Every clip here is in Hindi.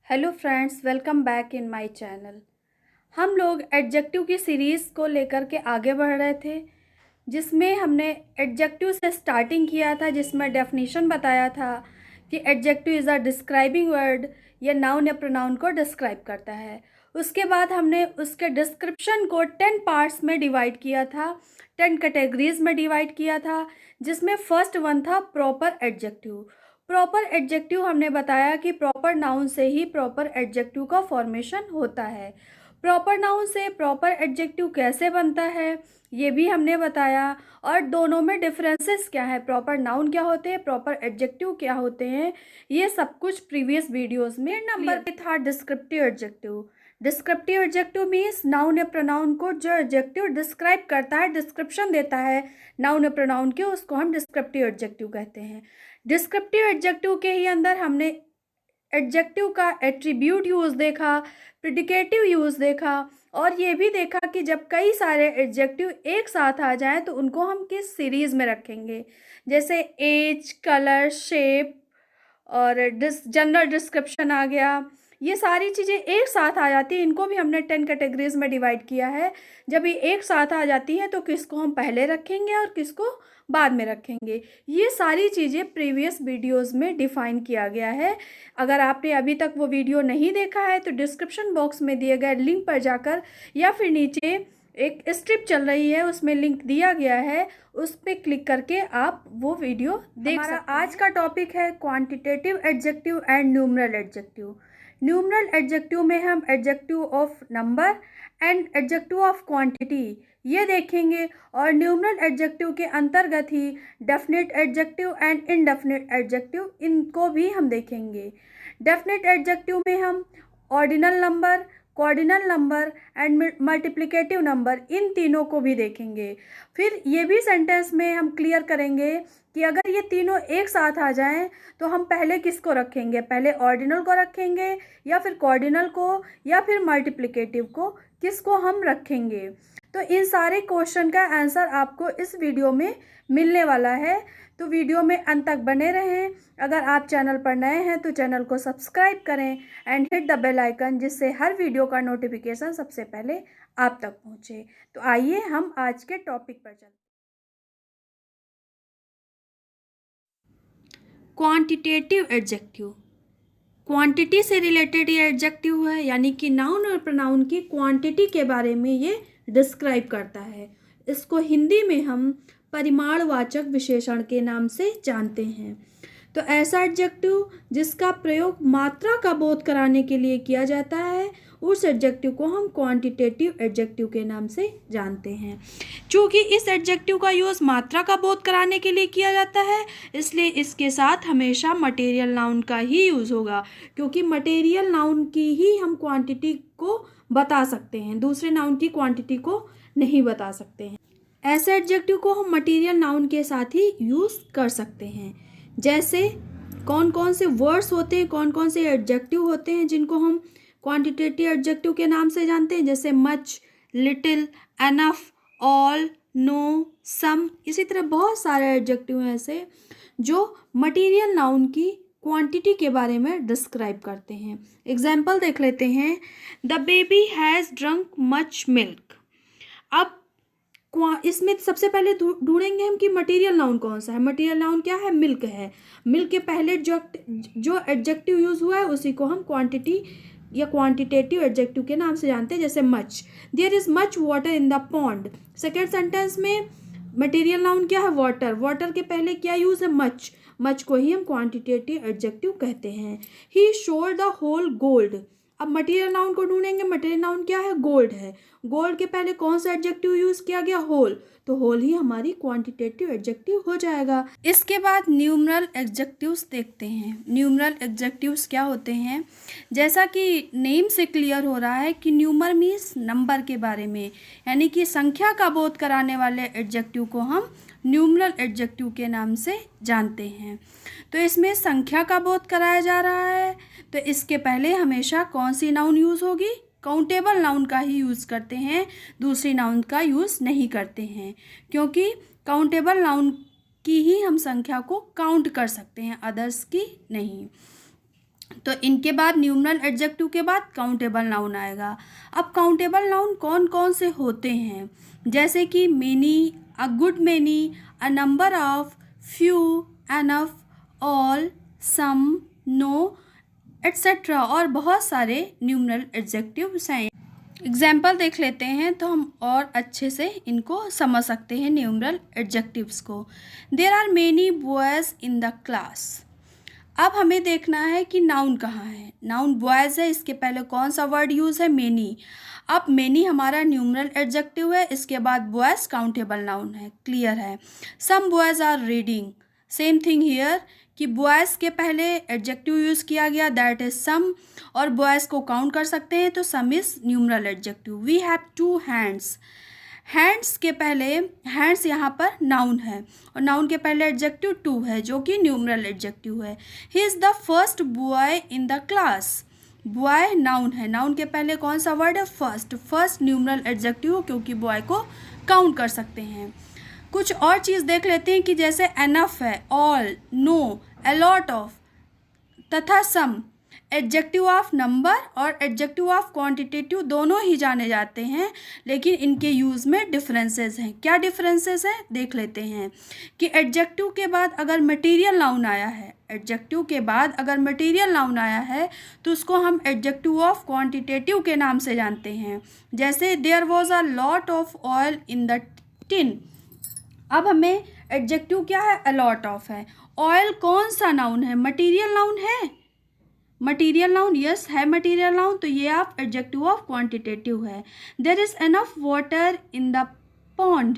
Hello friends, welcome back in my channel. हम लोग एडजेक्टिव की सीरीज़ को लेकर के आगे बढ़ रहे थे, जिसमें हमने एडजेक्टिव से स्टार्टिंग किया था, जिसमें डेफिनेशन बताया था कि adjective is a describing word, या नाउन या प्रोनाउन को डिस्क्राइब करता है। उसके बाद हमने उसके डिस्क्रिप्शन को 10 पार्ट्स में डिवाइड किया था, 10 कैटेगरीज में डिवाइड किया था, जिसमें फर्स्ट वन था प्रॉपर एडजेक्टिव। प्रॉपर एडजेक्टिव हमने बताया कि प्रॉपर नाउन से ही प्रॉपर एडजेक्टिव का फॉर्मेशन होता है। प्रॉपर नाउन से प्रॉपर एडजेक्टिव कैसे बनता है ये भी हमने बताया, और दोनों में डिफरेंसेस क्या है, प्रॉपर नाउन क्या होते हैं, प्रॉपर एडजेक्टिव क्या होते हैं, ये सब कुछ प्रीवियस वीडियोस में। नंबर पे था descriptive adjective. Descriptive adjective means noun या प्रोनाउन को जो एडजेक्टिव डिस्क्राइब करता है, डिस्क्रिप्शन देता है नाउन या प्रोनाउन के, उसको हम डिस्क्रिप्टिव एडजेक्टिव कहते हैं। डिस्क्रिप्टिव एडजेक्टिव के ही अंदर हमने एडजेक्टिव का एट्रीब्यूट यूज़ देखा, प्रिडिकेटिव यूज़ देखा, और ये भी देखा कि जब कई सारे एडजेक्टिव एक साथ आ जाएं तो उनको हम किस सीरीज़ में रखेंगे। जैसे एज, कलर, शेप और जनरल डिस्क्रिप्शन आ गया, ये सारी चीज़ें एक साथ आ जाती हैं। इनको भी हमने 10 कैटेगरीज में डिवाइड किया है। जब ये एक साथ आ जाती हैं तो किसको हम पहले रखेंगे और किसको बाद में रखेंगे, ये सारी चीज़ें प्रीवियस वीडियोस में डिफ़ाइन किया गया है। अगर आपने अभी तक वो वीडियो नहीं देखा है तो डिस्क्रिप्शन बॉक्स में दिए गए लिंक पर जाकर, या फिर नीचे एक स्ट्रिप चल रही है उसमें लिंक दिया गया है, उस पर क्लिक करके आप वो वीडियो देख सकते हैं। आज का टॉपिक है quantitative adjective and numeral adjective. Numeral adjective में हम adjective of number and adjective of quantity ये देखेंगे, और न्यूमरल एडजेक्टिव के अंतर्गत ही definite adjective and indefinite adjective, इनको भी हम देखेंगे। डेफिनेट एडजेक्टिव में हम ordinal number, cardinal number and multiplicative number, इन तीनों को भी देखेंगे। फिर ये भी सेंटेंस में हम क्लियर करेंगे कि अगर ये तीनों एक साथ आ जाएं तो हम पहले किसको रखेंगे, पहले ऑर्डिनल को रखेंगे या फिर कॉर्डिनल को या फिर मल्टीप्लिकेटिव को, किसको हम रखेंगे। तो इन सारे क्वेश्चन का आंसर आपको इस वीडियो में मिलने वाला है, तो वीडियो में अंत तक बने रहें। अगर आप चैनल पर नए हैं तो चैनल को सब्सक्राइब करें and hit the bell icon, जिससे हर वीडियो का नोटिफिकेशन सबसे पहले आप तक पहुंचे। तो आइए हम आज के टॉपिक पर चलते। क्वांटिटेटिव एडजेक्टिव, क्वांटिटी से रिलेटेड ये एडजेक्टिव है, यानी कि नाउन और प्रोनाउन की क्वांटिटी के बारे में ये डिस्क्राइब करता है। इसको हिंदी में हम परिमाणवाचक विशेषण के नाम से जानते हैं। तो ऐसा एडजेक्टिव जिसका प्रयोग मात्रा का बोध कराने के लिए किया जाता है, उस एडजेक्टिव को हम क्वांटिटेटिव एडजेक्टिव के नाम से जानते हैं। चूँकि इस एडजेक्टिव का यूज़ मात्रा का बोध कराने के लिए किया जाता है, इसलिए इसके साथ हमेशा मटेरियल नाउन का ही यूज़ होगा, क्योंकि मटेरियल नाउन की ही हम क्वांटिटी को बता सकते हैं, दूसरे नाउन की क्वांटिटी को नहीं बता सकते हैं। ऐसे एडजेक्टिव को हम मटेरियल नाउन के साथ ही यूज़ कर सकते हैं। जैसे कौन कौन से वर्ड्स होते हैं, कौन कौन से एडजेक्टिव होते हैं जिनको हम क्वांटिटेटिव एडजेक्टिव के नाम से जानते हैं, जैसे much, little, enough, all, no, some. इसी तरह बहुत सारे एडजेक्टिव हैं ऐसे जो मटेरियल नाउन की क्वांटिटी के बारे में डिस्क्राइब करते हैं। एग्जाम्पल देख लेते हैं। The baby has drunk much milk. अब इसमें सबसे पहले ढूंढेंगे हम कि मटेरियल नाउन कौन सा है। मटेरियल नाउन क्या है, मिल्क है। मिल्क के पहले जो एडजेक्टिव यूज हुआ है उसी को हम क्वांटिटी या क्वांटिटेटिव एडजेक्टिव के नाम से जानते हैं। जैसे much, there is much water in the pond. Second sentence में मटेरियल नाउन क्या है, वाटर। वाटर के पहले क्या यूज है, मच। मच को ही हम क्वांटिटेटिव एडजेक्टिव कहते हैं। He showed the whole gold. अब मटेरियल नाउन को ढूंढेंगे। मटेरियल नाउन क्या है, गोल्ड है। गोल्ड के पहले कौन सा एडजेक्टिव यूज किया गया, होल। तो होल ही हमारी क्वांटिटेटिव एडजेक्टिव हो जाएगा। इसके बाद न्यूमरल एडजेक्टिव्स देखते हैं। न्यूमरल एडजेक्टिव्स क्या होते हैं, जैसा कि नेम से क्लियर हो रहा है कि न्यूमर मीन्स नंबर के बारे में, यानी कि संख्या का बोध कराने वाले एडजेक्टिव को हम न्यूमरल एडजेक्टिव के नाम से जानते हैं। तो इसमें संख्या का बोध कराया जा रहा है, तो इसके पहले हमेशा कौन सी नाउन यूज़ होगी, काउंटेबल नाउन का ही यूज़ करते हैं, दूसरी नाउन का यूज़ नहीं करते हैं, क्योंकि काउंटेबल नाउन की ही हम संख्या को काउंट कर सकते हैं, अदर्स की नहीं। तो इनके बाद न्यूमरल एडजेक्टिव के बाद काउंटेबल नाउन आएगा। अब काउंटेबल नाउन कौन कौन से होते हैं, जैसे कि many, a good many, a number of, few, enough, all, some, no, etcetera और बहुत सारे न्यूमरल एडजेक्टिव्स हैं। एग्जाम्पल देख लेते हैं तो हम और अच्छे से इनको समझ सकते हैं न्यूमरल एडजेक्टिव्स को। There are many boys in the class. अब हमें देखना है कि नाउन कहाँ है। नाउन बॉयज़ है, इसके पहले कौन सा वर्ड यूज़ है, मेनी। अब मेनी हमारा न्यूमरल एडजेक्टिव है, इसके बाद बॉयज़ काउंटेबल नाउन है, क्लियर है। Some boys are reading, same thing here कि बॉयज़ के पहले एडजेक्टिव यूज़ किया गया, दैट इज़ सम, और बॉयज़ को काउंट कर सकते हैं तो some is numeral adjective. We have 2 hands, hands के पहले, हैंड्स यहाँ पर नाउन है और नाउन के पहले एडजेक्टिव 2 है जो कि न्यूमरल एडजेक्टिव है। He is the first boy in the class. Boy noun है, नाउन के पहले कौन सा वर्ड है, फर्स्ट। फर्स्ट न्यूमरल एडजेक्टिव क्योंकि बॉय को काउंट कर सकते हैं। कुछ और चीज़ देख लेते हैं कि जैसे एनफ है, ऑल, नो, अलॉट ऑफ तथा सम। एडजेक्टिव ऑफ नंबर और एडजेक्टिव ऑफ क्वांटिटेटिव दोनों ही जाने जाते हैं, लेकिन इनके यूज़ में डिफरेंसेस हैं। क्या डिफरेंसेस हैं देख लेते हैं कि एडजेक्टिव के बाद अगर मटेरियल नाउन आया है, एडजेक्टिव के बाद अगर मटेरियल नाउन आया है तो उसको हम एडजेक्टिव ऑफ क्वांटिटेटिव के नाम से जानते हैं। जैसे there was a lot of oil in the tin. अब हमें एडजेक्टिव क्या है, अलॉट ऑफ है। ऑयल कौन सा नाउन है, मटेरियल नाउन है, मटीरियल नाउन, यस है मटीरियल नाउन, तो ये आप एडजेक्टिव ऑफ क्वांटिटेटिव है। There is enough water in the pond.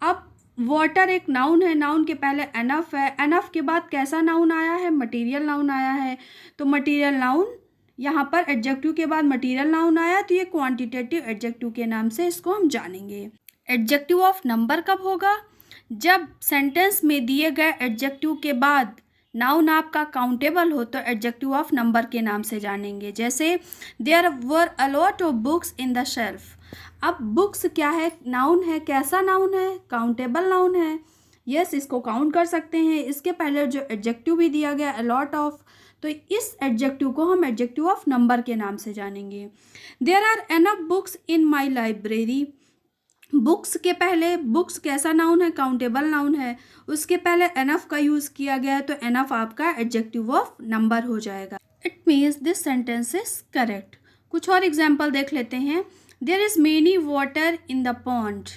अब वाटर एक नाउन है, नाउन के पहले एनफ है, एनफ के बाद कैसा नाउन आया है, मटीरियल नाउन आया है, तो मटीरियल नाउन यहाँ पर एडजेक्टिव के बाद मटीरियल नाउन आया तो ये क्वांटिटेटिव एडजेक्टिव के नाम से इसको हम जानेंगे। एडजेक्टिव ऑफ नंबर कब होगा, जब सेंटेंस में दिए गए एडजेक्टिव के बाद नाउन आपका काउंटेबल हो तो एडजेक्टिव ऑफ नंबर के नाम से जानेंगे। जैसे there were a lot of books in the shelf. अब बुक्स क्या है, नाउन है, कैसा नाउन है, काउंटेबल नाउन है, यस इसको काउंट कर सकते हैं। इसके पहले जो एडजेक्टिव भी दिया गया अ लॉट ऑफ, तो इस एडजेक्टिव को हम एडजेक्टिव ऑफ नंबर के नाम से जानेंगे। There are enough books in my library. Books के पहले, बुक्स कैसा नाउन है, काउंटेबल नाउन है, उसके पहले एनफ का यूज़ किया गया है तो एनफ आपका एडजेक्टिव ऑफ नंबर हो जाएगा। It means this sentence is correct. कुछ और एग्जाम्पल देख लेते हैं। There is many water in the pond.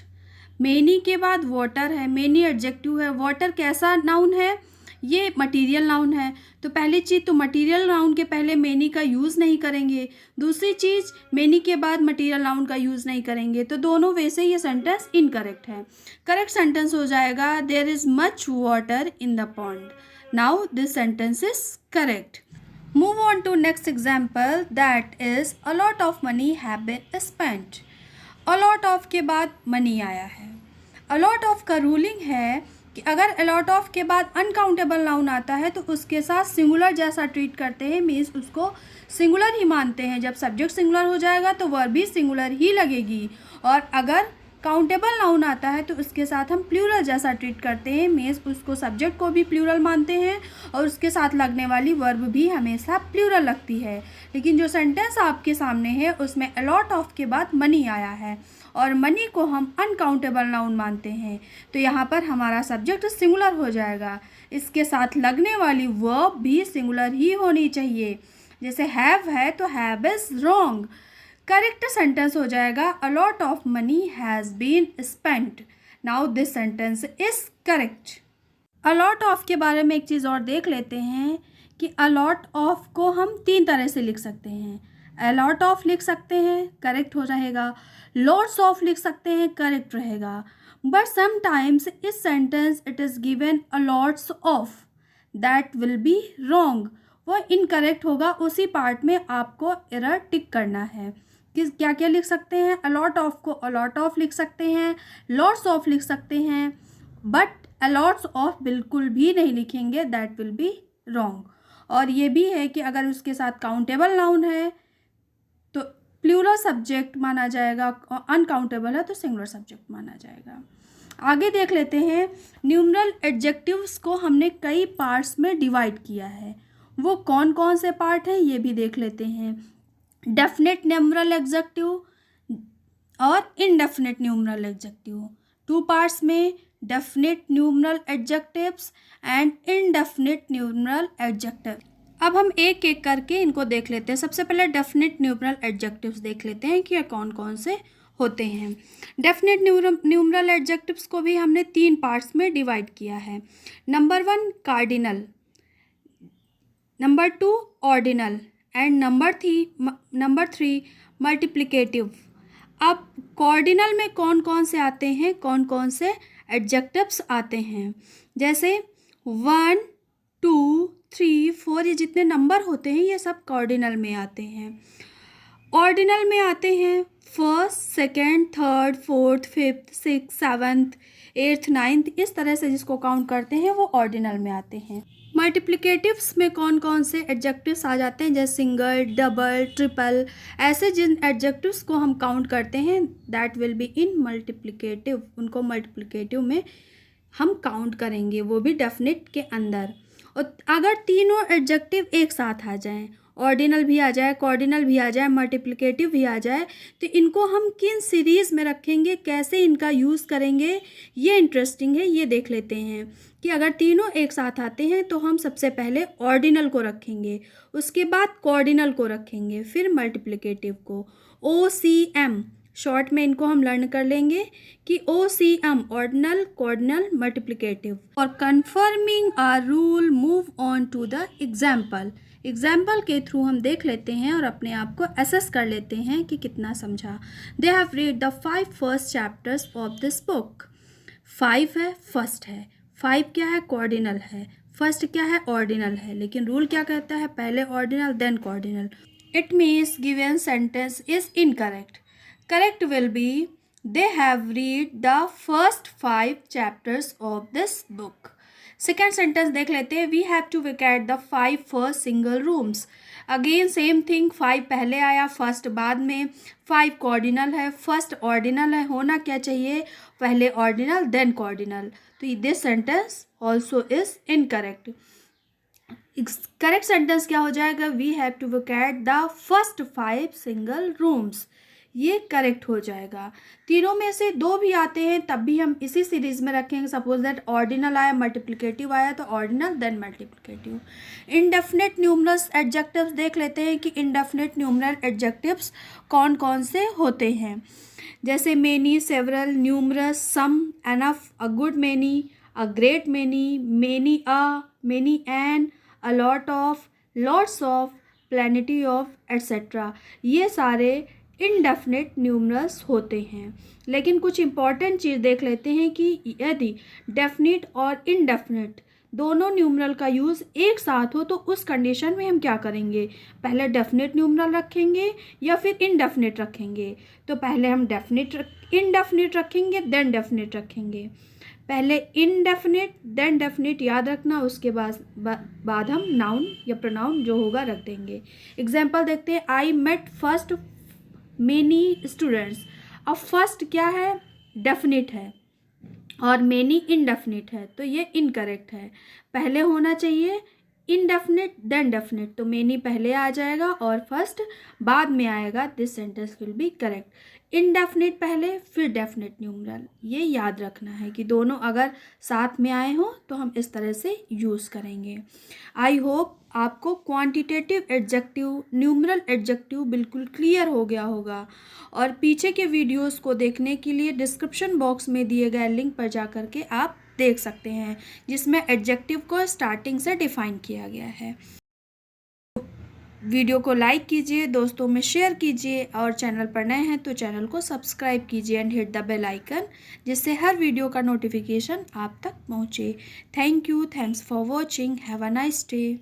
Many के बाद वाटर है, मेनी एडजेक्टिव है, वाटर कैसा नाउन है, ये मटीरियल नाउन है, तो पहली चीज़ तो मटीरियल नाउन के पहले मेनी का यूज़ नहीं करेंगे, दूसरी चीज़ मेनी के बाद मटीरियल नाउन का यूज़ नहीं करेंगे, तो दोनों वैसे ये सेंटेंस इनकरेक्ट है। करेक्ट सेंटेंस हो जाएगा there is much water in the pond. Now this sentence is correct. Move on to next example, that is a lot of money have been spent. A lot of के बाद मनी आया है। अ लॉट ऑफ का रूलिंग है कि अगर अलॉट ऑफ के बाद अनकाउंटेबल नाउन आता है तो उसके साथ सिंगुलर जैसा ट्रीट करते हैं, मीन्स उसको सिंगुलर ही मानते हैं। जब सब्जेक्ट सिंगुलर हो जाएगा तो वर्ब भी सिंगुलर ही लगेगी, और अगर काउंटेबल नाउन आता है तो उसके साथ हम प्लूरल जैसा ट्रीट करते हैं, मीन्स उसको सब्जेक्ट को भी प्लूरल मानते हैं और उसके साथ लगने वाली वर्ब भी हमेशा प्लूरल लगती है। लेकिन जो सेंटेंस आपके सामने है उसमें अलॉट ऑफ के बाद मनी आया है और मनी को हम अनकाउंटेबल नाउन मानते हैं, तो यहाँ पर हमारा सब्जेक्ट सिंगुलर हो जाएगा। इसके साथ लगने वाली वर्ब भी सिंगुलर ही होनी चाहिए। जैसे हैव है तो have is wrong. Correct sentence हो जाएगा a lot of money has been spent. Now this sentence is correct. A lot of के बारे में एक चीज़ और देख लेते हैं कि अ लॉट ऑफ को हम 3 तरह से लिख सकते हैं। अ लॉट ऑफ लिख सकते हैं, करेक्ट हो रहेगा। लॉट्स ऑफ लिख सकते हैं, करेक्ट रहेगा। बट समटाइम्स इस sentence it is given a lots of, that will be wrong, वो इनकरेक्ट होगा। उसी पार्ट में आपको एरर टिक करना है कि क्या क्या लिख सकते हैं। अलॉट ऑफ को अलॉट ऑफ लिख सकते हैं, लॉट्स ऑफ लिख सकते हैं, बट अलॉट्स ऑफ बिल्कुल भी नहीं लिखेंगे, दैट विल बी रॉन्ग। और ये भी है कि अगर उसके साथ काउंटेबल नाउन है तो प्लूरल सब्जेक्ट माना जाएगा, अनकाउंटेबल है तो सिंगुलर सब्जेक्ट माना जाएगा। आगे देख लेते हैं। न्यूमरल एडजेक्टिव्स को हमने कई पार्ट्स में डिवाइड किया है। वो कौन कौन से पार्ट हैं ये भी देख लेते हैं। डेफिनेट न्यूमरल एडजेक्टिव और इनडेफिनेट न्यूमरल एडजेक्टिव, 2 पार्ट्स में definite numeral adjectives and indefinite numeral adjective. अब हम एक एक करके इनको देख लेते हैं। सबसे पहले डेफिनेट न्यूमरल एडजेक्टिव्स देख लेते हैं कि ये कौन कौन से होते हैं। डेफिनेट न्यूमरल एडजेक्टिव्स को भी हमने 3 पार्ट्स में डिवाइड किया है। Number 1 cardinal, number 2 ordinal and number 3 multiplicative. अब कॉर्डिनल में कौन कौन से आते हैं, कौन कौन से एडजेक्टिव्स आते हैं, जैसे 1 2 3 4 ये जितने नंबर होते हैं ये सब कॉर्डिनल में आते हैं। ऑर्डिनल में आते हैं first, second, third, fourth, fifth, six, seventh, eighth, ninth, इस तरह से जिसको काउंट करते हैं वो ऑर्डिनल में आते हैं। मल्टीप्लिकेटिव्स में कौन कौन से एडजेक्टिव्स आ जाते हैं, जैसे सिंगल, डबल, ट्रिपल, ऐसे जिन एडजेक्टिव्स को हम काउंट करते हैं that will be in multiplicative, उनको मल्टीप्लिकेटिव में हम काउंट करेंगे, वो भी डेफिनेट के अंदर। और अगर तीनों एडजेक्टिव एक साथ आ जाएं, ऑर्डिनल भी आ जाए, कॉर्डिनल भी आ जाए, मल्टीप्लिकेटिव भी आ जाए, तो इनको हम किन सीरीज़ में रखेंगे, कैसे इनका यूज़ करेंगे, ये इंटरेस्टिंग है। ये देख लेते हैं कि अगर तीनों एक साथ आते हैं तो हम सबसे पहले ऑर्डिनल को रखेंगे, उसके बाद कॉर्डिनल को रखेंगे, फिर मल्टीप्लिकेटिव को। OCM शॉर्ट में इनको हम लर्न कर लेंगे कि OCM ऑर्डिनल, कॉर्डिनल, मल्टीप्लिकेटिव। और confirming our rule move on to the example. Example के थ्रू हम देख लेते हैं और अपने आप को असेस कर लेते हैं कि कितना समझा। They have read the 5 first chapters of this book. 5 है, फर्स्ट है, 5 क्या है, कॉर्डिनल है, फर्स्ट क्या है, ऑर्डिनल है, लेकिन रूल क्या कहता है, पहले ordinal then cardinal. It means given sentence is incorrect. Correct will be they have read the first 5 chapters of this book. Second sentence देख लेते हैं, we have to vacate the 5 first single rooms. Again same thing, 5 पहले आया, फर्स्ट बाद में, 5 कॉर्डिनल है, फर्स्ट ऑर्डिनल है, होना क्या चाहिए, पहले ऑर्डिनल देन कॉर्डिनल। तो this sentence also is incorrect. Correct sentence क्या हो जाएगा, we have to vacate the first 5 single rooms, ये करेक्ट हो जाएगा। तीनों में से 2 भी आते हैं तब भी हम इसी सीरीज़ में रखेंगे। सपोज दैट ऑर्डिनल आया, मल्टीप्लिकेटिव आया, तो ordinal then multiplicative. Indefinite numeral adjectives देख लेते हैं कि इनडेफिनेट न्यूमरल एडजेक्टिव्स कौन कौन से होते हैं, जैसे many, several, numerous, some, enough, a good many, a great many, many an, a lot of, lots of, plenty of, etcetera. ये सारे इनडेफिनेट न्यूमरल्स होते हैं। लेकिन कुछ इंपॉर्टेंट चीज़ देख लेते हैं कि यदि डेफिनेट और इनडेफिनेट दोनों न्यूमरल का यूज़ एक साथ हो तो उस कंडीशन में हम क्या करेंगे, पहले डेफिनेट न्यूमरल रखेंगे या फिर इनडेफिनेट रखेंगे। तो पहले हम इनडेफिनेट रखेंगे देन डेफिनेट रखेंगे, पहले इनडेफिनेट देन डेफिनेट याद रखना, उसके बाद हम नाउन या प्रोनाउन जो होगा रख देंगे। एग्जाम्पल देखते हैं, I met first many students. अब फर्स्ट क्या है, डेफिनेट है और मेनी इनडेफिनेट है, तो ये इनकरेक्ट है। पहले होना चाहिए इनडेफिनेट देन डेफिनेट, तो मेनी पहले आ जाएगा और फर्स्ट बाद में आएगा, this sentence will be correct. Indefinite पहले फिर डेफिनेट न्यूमरल, ये याद रखना है कि दोनों अगर साथ में आए हों तो हम इस तरह से यूज़ करेंगे। आई होप आपको क्वांटिटेटिव एडजेक्टिव, न्यूमरल एडजेक्टिव बिल्कुल क्लियर हो गया होगा। और पीछे के वीडियोस को देखने के लिए डिस्क्रिप्शन बॉक्स में दिए गए लिंक पर जा कर के आप देख सकते हैं, जिसमें एडजेक्टिव को स्टार्टिंग से डिफाइन किया गया है। वीडियो को लाइक कीजिए, दोस्तों में शेयर कीजिए और चैनल पर नए हैं तो चैनल को सब्सक्राइब कीजिए and hit the bell icon, जिससे हर वीडियो का नोटिफिकेशन आप तक पहुँचे। Thank you, thanks for watching, have a nice day.